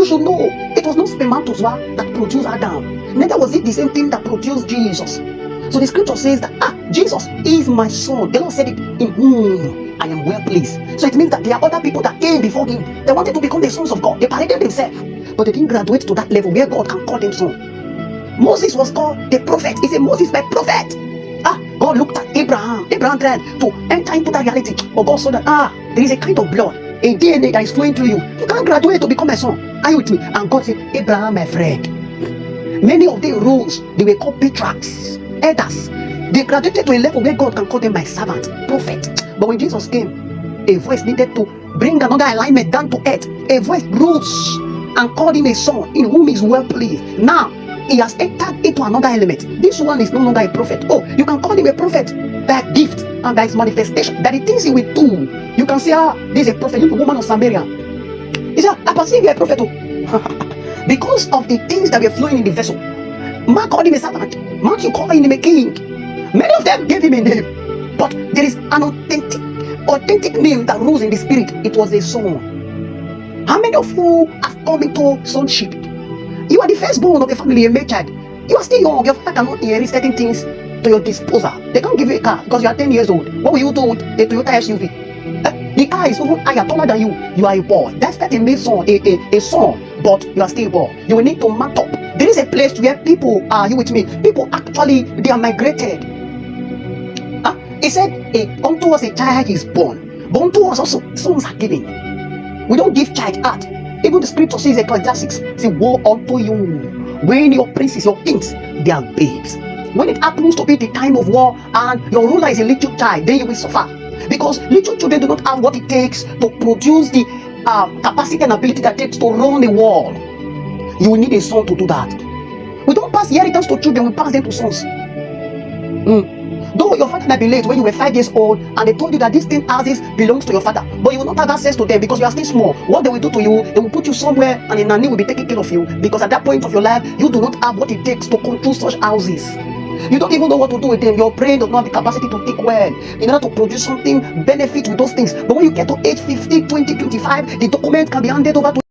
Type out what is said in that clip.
You should know it was not spermatozoa that produced Adam. Neither was it the same thing that produced Jesus. So the scripture says that Jesus is my son. The Lord said it, in whom I am well pleased. So it means that there are other people that came before him. They wanted to become the sons of God. They paraded themselves, but they didn't graduate to that level where God can call them son. Moses was called the prophet. He said, Moses, my prophet. God looked at Abraham. Abraham tried to enter into that reality, but God saw that there is a kind of blood, a DNA that is flowing through you. You can't graduate to become a son. Are you with me? And God said, Abraham, my friend. Many of them rose. They were called patriarchs, elders. They graduated to a level where God can call them my servant, prophet. But when Jesus came, a voice needed to bring another alignment down to earth. A voice rose and called him a son, in whom he is well pleased. Now he has entered into another element. This one is no longer a prophet. You can call him a prophet by gift and by his manifestation, by the things he will do. You can say, this is a prophet. You the woman of Samaria. He said, I perceive you are a prophet. Because of the things that were flowing in the vessel. Mark called him a servant. Matthew called him a king. Many of them gave him a name, but there is an authentic name that rose in the spirit. It was a son. How many of you have come into sonship? You are the firstborn of a family, a male child. You are still young. Your father cannot inherit certain things to your disposal. They can't give you a car because you are 10 years old. What will you do with a Toyota SUV? The car is even higher, taller than you. You are a boy. That's not a male son, a son, but you are still a boy. You will need to mount up. There is a place where people, are you with me? People actually, they are migrated. He said, unto us a child is born, but unto us also sons are given. We don't give child out. Even the scripture says, Ecclesiastes 6, say, woe unto you when your princes, your kings, they are babes. When it happens to be the time of war and your ruler is a little child, then you will suffer. Because little children do not have what it takes to produce the capacity and ability that it takes to run a war. You will need a son to do that. We don't pass inheritance to children, we pass them to sons. Though your father might be late when you were 5 years old and they told you that this thing houses belongs to your father, but you will not have access to them because you are still small. What they will do to you, they will put you somewhere and a nanny will be taking care of you, because at that point of your life, you do not have what it takes to control such houses. You don't even know what to do with them. Your brain does not have the capacity to think well in order to produce something benefit with those things. But when you get to age 50, 20, 25, the document can be handed over to